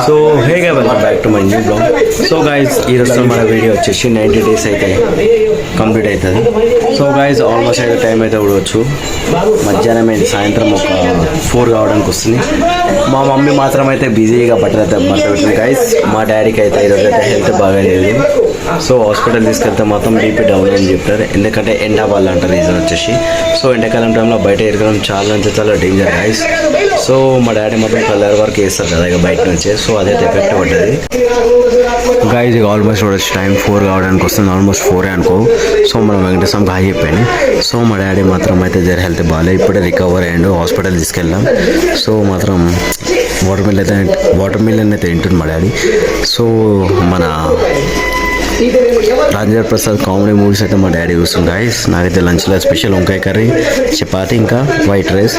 So hey గా welcome back to my new blog. So guys ఈరోజు మన video వచ్చేసి 90 days అయితే కంప్లీట్ అవుతుంది. సో గైస్ ఆల్మోస్ట్ అయితే టైం అయితే ఉండవచ్చు, మధ్యాహ్నం అయితే సాయంత్రం ఒక 4 కావడానికి వస్తుంది. మా మమ్మీ మాత్రం అయితే బిజీగా బట్టలు అయితే పెట్టింది గైస్. మా డాడీకి అయితే ఈరోజు అయితే హెల్త్ బాగాలేదు. సో హాస్పిటల్ తీసుకెళ్తే మాత్రం బీపీ డౌన్ అని చెప్పారు, ఎందుకంటే ఎండ వల్ల అంటారు రీజన్ వచ్చేసి. సో ఎండాకాలం టైంలో బయట ఎరగడం చాలా డేంజర్ గైస్. సో మా డాడీ మాత్రం కలర్ వరకు వేస్తారు కదా ఇక బయట నుంచి, సో అదైతే ఎఫెక్ట్ పడ్డది గైస్. ఇక ఆల్మోస్ట్ వచ్చి టైం 4 కావడానికి వస్తుంది, ఆల్మోస్ట్ 4 అనుకో. సో మనం వెంకటేశ్వరంకి హాయి చెప్పాను. సో మా డాడీ మాత్రం అయితే జర హెల్త్ బాగాలేదు, ఇప్పుడే రికవర్ అయ్యాడు, హాస్పిటల్ తీసుకెళ్ళాం. సో మాత్రం వాటర్ మిలన్ అయితే తింటుంది మా డాడీ. సో మన రాజేంద్ర ప్రసాద్ కామెడీ మూవీస్ అయితే మా డాడీ చూస్తుంది గైస్. నాకైతే లంచ్లో స్పెషల్ వంకాయ కర్రీ, చపాతి, ఇంకా వైట్ రైస్.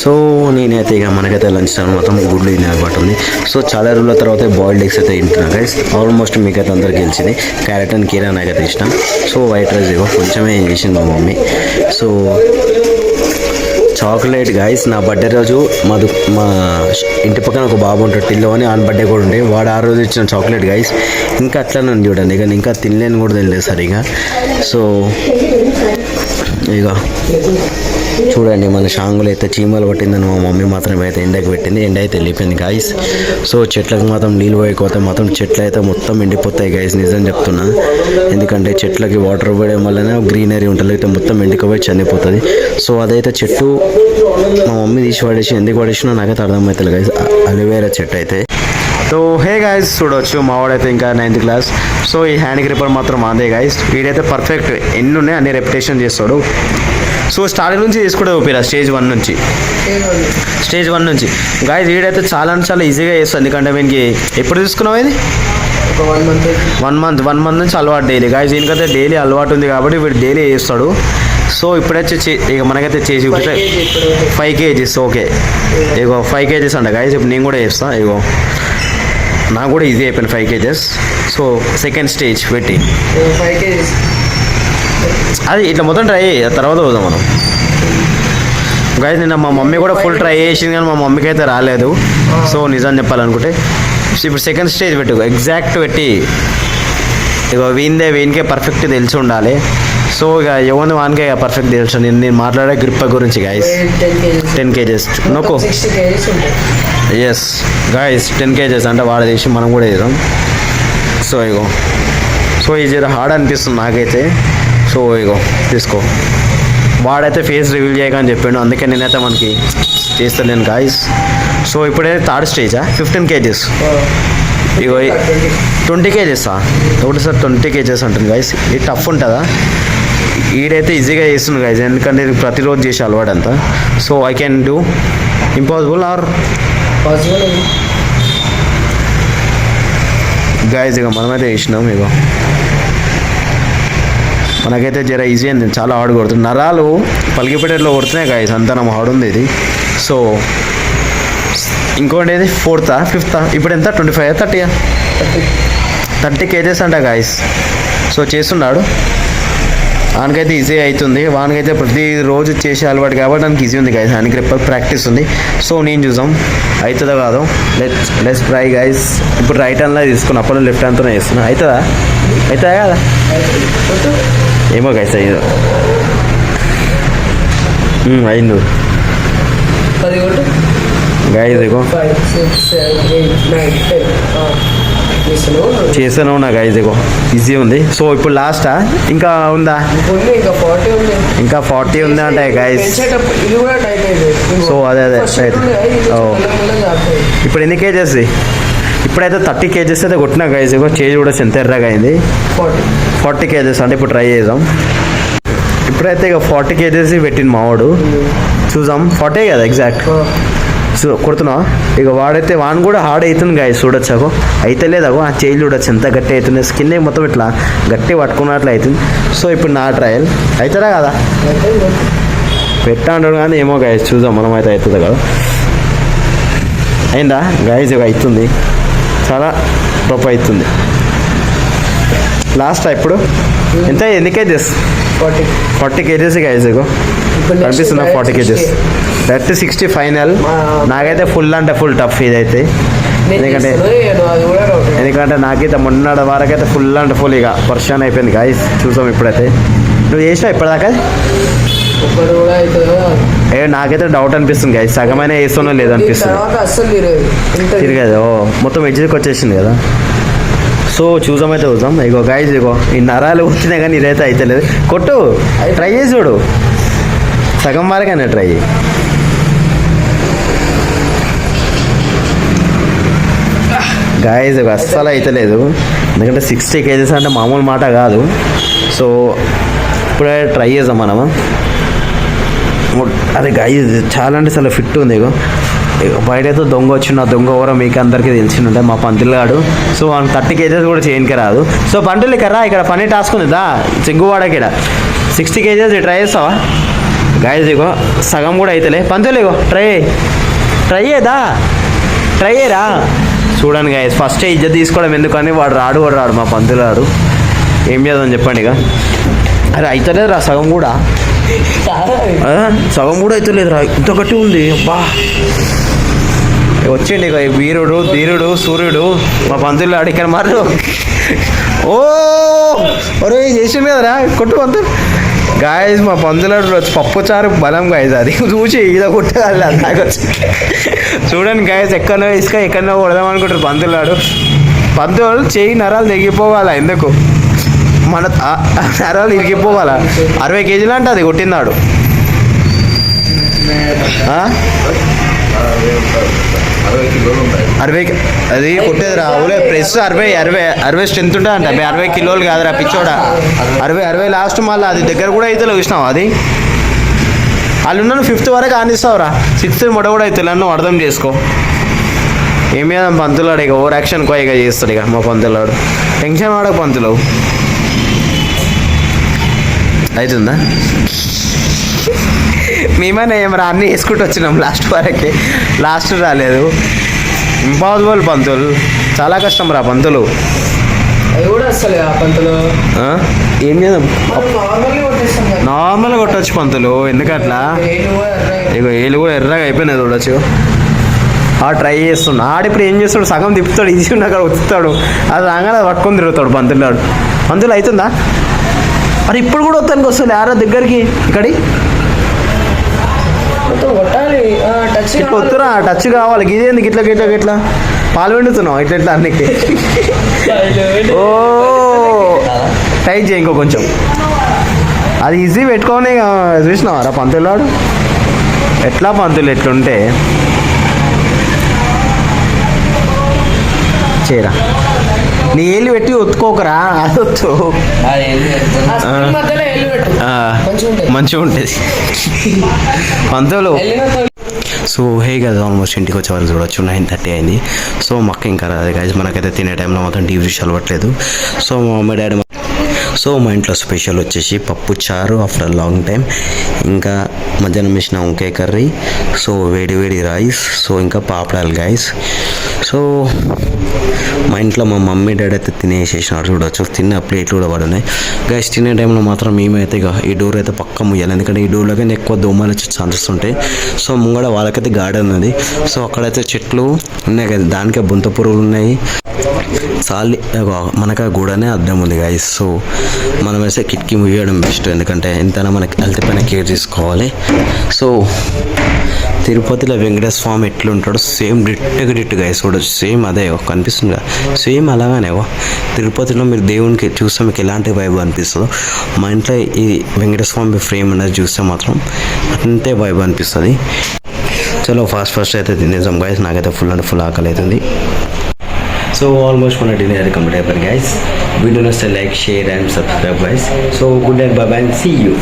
సో నేనైతే ఇక మనకైతే లంచ్ టైం మొత్తం గుడ్లు తినే అలవాటు ఉంది. సో చాలా రోజుల తర్వాత బాయిల్డ్ ఎగ్స్ అయితే తింటున్నా గైస్. ఆల్మోస్ట్ మీకైతే అందరికి తెలిసింది, క్యారెట్ అండ్ కీరా నాకైతే ఇష్టం. సో వైట్ రైస్ ఇగో కొంచెమే చేసింది మా మమ్మీ. సో చాక్లెట్ గైస్, నా బర్త్డే రోజు మా ఇంటి పక్కన ఒక బాబు ఉంటాడు టిల్లో అని, ఆయన బర్త్డే కూడా ఉండే, వాడు ఆ రోజు ఇచ్చిన చాక్లెట్ గైస్ ఇంకా అట్లనే ఉంది చూడండి. ఇక ఇంకా తినలేని కూడా తెలియదు సరిగా. సో ఇక చూడండి మన షాంగులు అయితే చీమలు పట్టిందని మా మమ్మీ మాత్రం అయితే ఎండకి పెట్టింది, ఎండ అయితే వెళ్ళిపోయింది గైస్. సో చెట్లకు మాత్రం నీళ్ళు పోయకపోతే మాత్రం చెట్లు అయితే మొత్తం ఎండిపోతాయి గైస్, నిజం చెప్తున్నా. ఎందుకంటే చెట్లకి వాటర్ పోయడం వల్లనే గ్రీనరీ ఉంటుంది, అయితే మొత్తం ఎండికపోయి చనిపోతుంది. సో అదైతే చెట్టు మా మమ్మీ తీసి పడేసి ఎందుకు పడేసినా నాకైతే అర్థమవుతుంది గైస్, అలోవేరా చెట్టు అయితే. సో హే గైస్ చూడవచ్చు మా వాడైతే ఇంకా 9th క్లాస్. సో ఈ హ్యాండ్ గ్రిప్పర్ మాత్రం అదే గైస్, వీడైతే పర్ఫెక్ట్ ఎన్ని ఉన్నాయి అన్ని రెప్యుటేషన్ చేస్తాడు. సో స్టార్టింగ్ నుంచి తీసుకుంటే ఓపిరా స్టేజ్ 1 నుంచి గాయస్. వీడైతే చాలా ఈజీగా చేస్తాడు, ఎందుకంటే వీనికి ఎప్పుడు తీసుకున్నావు ఇది? వన్ మంత్ నుంచి అలవాటు డైలీ గాయస్. దీనికైతే డైలీ అలవాటు ఉంది కాబట్టి వీడు డైలీ చేస్తాడు. సో ఇప్పుడైతే ఇక మనకైతే చేసి 5 kgs. ఓకే ఇగో 5 kgs అంట గాయస్. ఇప్పుడు నేను కూడా చేస్తాను, ఇగో నాకు కూడా ఈజీ అయిపోయింది 5 kgs. సో సెకండ్ స్టేజ్ పెట్టి 5 kgs అది ఇట్లా మొత్తం ట్రై చేయ, తర్వాత పోదాం మనం గైస్. నిన్న మా మమ్మీ కూడా ఫుల్ ట్రై చేసింది కానీ మా మమ్మీకి అయితే రాలేదు. సో నిజం చెప్పాలనుకుంటే ఇప్పుడు సెకండ్ స్టేజ్ పెట్టు, ఎగ్జాక్ట్ పెట్టి ఇక వీనికే పర్ఫెక్ట్ తెలిసి ఉండాలి. సో ఇక ఎవరిని వానికే పర్ఫెక్ట్ తెలుసు. నేను మాట్లాడే గ్రిప్ గురించి గైస్. 10 kgs నొక్కు. ఎస్ గైస్ 10 kgs అంటే వాడు తీసి మనం కూడా చేద్దాం. సో ఇగో సో ఇది హార్డ్ అనిపిస్తుంది నాకైతే. సో ఇగో తీసుకో, వాడైతే ఫేస్ రివీల్ చేయకని చెప్పాడు, అందుకే నేనైతే మనకి చేస్తలేను గాయస్. సో ఇప్పుడైతే థర్డ్ స్టేజా 15 kgs. ఇగో 20 kgs ఒకటిసారి 20 kgs ఉంటుంది గాయస్. ఇది టఫ్ ఉంటుందా? ఈడైతే ఈజీగా చేస్తుంది గాయస్, ఎందుకంటే ఇది ప్రతిరోజు చేసే అలవాటు అంతా. So I can do impossible or possible guys. ఇక మనమైతే చేసినాం, ఇగో మనకైతే జర ఈజీ అయింది, చాలా హార్డ్ కొడుతుంది. నరాలు పలికిపెట్టేట్లో కొడుతున్నాయి గాయస్, అంతా నా హార్డ్ ఉంది ఇది. సో ఇంకోటి ఏది 4th 5th ఇప్పుడు ఎంత 25 30 kgs అంట గాయస్. సో చేస్తున్నాడు, వానికైతే ఈజీ అవుతుంది. వానికైతే ప్రతిరోజు చేసే అలవాటు కాబట్టి దానికి ఈజీ ఉంది గాయస్, దానికి రేపు ప్రాక్టీస్ ఉంది. సో నేను చూసాం అవుతుందో కాదు, లెట్స్ ట్రై గాయస్. ఇప్పుడు రైట్ హ్యాండ్లో తీసుకుని అప్పుడు లెఫ్ట్ హ్యాండ్తోనే చేస్తున్నా. అవుతుందా కదా ఏమో గైస్ అయ్యో అయింది గైస్. ఇగో చేసాను నా గైస్, ఇగో ఈజీ ఉంది. సో ఇప్పుడు లాస్టా ఇంకా ఉందా? ఇంకా 40 ఉంది అంటే గైస్. సో అదే ఇప్పుడు ఎన్ని kgs? ఇప్పుడైతే 30 kgs అయితే కొట్టినా గైస్. ఇగో చేజ్ కూడా ఎంత ఎర్రగా అయింది. 40 kgs అంటే ఇప్పుడు ట్రై చేద్దాం. ఇప్పుడైతే ఇక 40 kgs పెట్టింది మావాడు, చూద్దాం. 40 కదా ఎగ్జాక్ట్. సో కొడుతున్నావా? ఇక వాడైతే వాన్ కూడా హార్డ్ అవుతుంది గాయస్, చూడొచ్చాకో అయితే లేదాగో ఆ చేయి చూడొచ్చు ఎంత గట్టి అవుతుంది, స్కిన్ మొత్తం ఇట్లా గట్టి పట్టుకున్నట్లు అవుతుంది. సో ఇప్పుడు నా ట్రయల్ అవుతుందా కదా పెట్టా అంటాడు కానీ ఏమో గాయస్, చూద్దాం మనం అయితే అవుతుందా కదా. అయిందా గాయస్? ఇక అవుతుంది, చాలా గొప్ప అవుతుంది. లాస్ట్ ఇప్పుడు ఎంత ఎన్ని kgs? 40 kgs guys. ఇగో కనిపిస్తున్నా 40 kgs. 30 60 ఫైనల్. నాకైతే ఫుల్ అంటే ఫుల్ టఫ్ ఇదైతే. ఎందుకంటే ఎందుకంటే నాకైతే మొన్నటి వరకైతే ఫుల్ అంటే ఫుల్ ఇక వర్షాన్ అయిపోయింది గాయస్. చూసాం ఇప్పుడైతే. నువ్వు చేసినావు ఇప్పటిదాకా? ఒక్కటి కూడా అవుతుందో నాకైతే డౌట్ అనిపిస్తుంది గాయస్, సగమైన వేస్తున్నా లేదనిపిస్తుంది. తర్వాత అస్సలు తిరగదు ఇంత తిరగదు, మొత్తం ఎడ్జ్కి వచ్చేసింది కదా. సో చూసామైతే చూద్దాం. ఇగో గాయస్, ఇగో ఈ నరాలు వచ్చినాయి కానీ ఇదైతే అయితే లేదు. కొట్టు, ట్రై చేసి చూడు, సగం వరకైనా ట్రై చేయి. గాయస్ ఇక అస్సలు అయితే లేదు, ఎందుకంటే 60 kgs అంటే మామూలు మాట కాదు. సో ఇప్పుడే ట్రై చేద్దాం మనము. అదే గాయస్ చాలా అంటే చాలా ఫిట్ ఉంది. ఇగో బయట అయితే దొంగ వచ్చిన దొంగ ఎవరో మీకు అందరికీ తెలిసిండే, మా పంతులుగాడు. సో వన్ 30 kgs కూడా చేయనికే రాదు. సో పంతులు ఇక్కడ ఇక్కడ పని టాస్క్ ఉందా సింగువాడకి, ఇక్కడ 60 kgs ట్రై చేస్తావా? గాయస్ ఇగో సగం కూడా అయితేలే. పంతులు ఇగో ట్రై చేయదా, ట్రై చేయరా. చూడండి గాయస్, ఫస్ట్ ఇజ్జత్ తీసుకోవడం ఎందుకని వాడు రాడు మా పంతులాడు. ఏం చేద్దాం చెప్పండి ఇక. అరే అవుతలేదు రా సగం కూడా, సగం కూడా అవుతలేదు రా, ఇంత గట్టి ఉంది. బా వచ్చిండి ఇక వీరుడు ధీరుడు సూర్యుడు మా పంతులాడు ఇక్కడ మారు. ఓ ఒరే చేసింది కదరా, కొట్టు పంతులు. గాయస్ మా పంతులాడు పప్పు చారు బలం గాయస్, అది చూసి ఇదో కొట్టగల నాకు వచ్చి. చూడండి గాయస్, ఎక్కడో ఇసుక ఎక్కడో కొడదాం అనుకుంటారు పంతులాడు. పంతులు చేయి నరాలు తెగిపోవాలా, ఎందుకు మన నరాలు ఇరిగిపోవాలా. 60 kgs అంటే అది కొట్టినాడు. అరవై అది కొట్టేది రావులే. ప్రెస్ 60 స్ట్రెంత్ ఉంటుంది అంటే 60 కిలోలు కాదురా పిచ్చోడా. 60 లాస్ట్ మళ్ళీ అది దగ్గర కూడా అయితే చూసినావు. అది వాళ్ళు నన్ను 5th వరకు ఆనిస్తావురా, 6th మొడ కూడా అయితే నన్ను అర్థం చేసుకో. ఏమీ పంతులాడు ఇక ఓవర్ యాక్షన్ ఇక చేస్తాడు ఇక మా పంతులాడు. టెన్షన్ వాడక పంతులు. అవుతుందా? మేమనే ఏమరా అన్నీ వేసుకుంటూ వచ్చినాం లాస్ట్ వరకే, లాస్ట్ రాలేదు. ఇంపాసిబుల్ పంతులు, చాలా కష్టం రా పంతులు. అది కూడా అసలు ఆ పంతులు ఏం చేద్దాం, నార్మల్గా కొట్టేస్తాం కదా. నార్మల్గా కొట్టచ్చు పంతులు, ఎందుకట్లా. ఇక ఏళ్ళు కూడా ఎర్రగా అయిపోయినాయి చూడొచ్చు. ట్రై చేస్తుండు ఆడిప్పుడు ఏం చేస్తాడు, సగం తిప్పుతాడు, ఇది అక్కడ వస్తాడు, అది రాగానే పట్టుకొని తిరుగుతాడు పంతులాడు. పంతులు అవుతుందా? మరి ఇప్పుడు కూడా వస్తానికి వస్తుంది ఆరా దగ్గరికి ఇక్కడి కొట్టాలి, టచ్ ఇట్లా వస్తురా, టచ్ కావాలి. ఇదేందుకు ఇట్లా గిట్లా గిట్లా పాలు వెండుతున్నావు ఇట్లా ఇట్లా అన్నికి. ఓ టైట్ చేయి ఇంకో కొంచెం, అది ఈజీ పెట్టుకొని చూసినావారా పంతులాడు ఎట్లా. పంతులు ఎట్లుంటే చేయరా, నీ ఏళ్ళు పెట్టి ఒత్తుకోకరా, అది వద్దు. మధ్యలో ఎల్లు పెట్టు, మంచిగా ఉంటుంది పంతులు. సో హే కదా, ఆల్మోస్ట్ ఇంటికి వచ్చే వాళ్ళు చూడొచ్చు 9:30 అయింది. సో మాకు ఇంకా రాదు గైస్, మనకైతే తినే టైంలో మాత్రం టీవీ అలవట్లేదు. సో మా మమ్మీ డాడీ సో మా ఇంట్లో స్పెషల్ వచ్చేసి పప్పు చారు ఆఫ్టర్ లాంగ్ టైం, ఇంకా మధ్యాహ్నం వేసిన వంకాయ కర్రీ, సో వేడి వేడి రైస్, సో ఇంకా పాపడాలు గైస్. సో మా ఇంట్లో మా మమ్మీ డాడీ అయితే తినేసేసినారు చూడవచ్చు, తిన్న ప్లేట్లు కూడా పడున్నాయి గైస్. తినే టైంలో మాత్రం మేమైతే ఇక ఈ డోర్ అయితే పక్క ముయ్యాలి, ఎందుకంటే ఈ డోర్లో కానీ ఎక్కువ దోమలు వచ్చి ఛాన్సెస్ ఉంటాయి. సో ముంగడ వాళ్ళకైతే గార్డెన్ ఉంది, సో అక్కడైతే చెట్లు ఉన్నాయి కదా, దానికే బొంత పురుగులు ఉన్నాయి. చాలి మనకు గూడనే అద్దం ఉంది గైస్. సో మనం వేసే కిటికీ ముయ్యడం బెస్ట్, ఎందుకంటే ఎంతైనా మనకి హెల్త్ పైన కేర్ తీసుకోవాలి. సో తిరుపతిలో వెంకటేశ్వర స్వామి ఎట్లుంటాడో సేమ్ డిట్టు గైస్ చూడొచ్చు, సేమ్ అదే కనిపిస్తుంది కదా, సేమ్ అలాగానే తిరుపతిలో మీరు దేవునికి చూస్తే మీకు ఎలాంటి వైబ్ అనిపిస్తుందో మా ఇంట్లో ఈ వెంకటేశ్వర స్వామి ఫ్రేమ్ అనేది చూస్తే మాత్రం అంతే వైబ్ అనిపిస్తుంది. చలో ఫాస్ట్ అయితే తినేసాం గైస్, నాకైతే ఫుల్ అండ్ ఫుల్ ఆకలి అవుతుంది. సో ఆల్మోస్ట్ మన డిన్నర్ కంప్లీట్ అయిపోయింది గైస్. వీడియో నచ్చితే like, share and subscribe guys. So good night, bye bye, see you.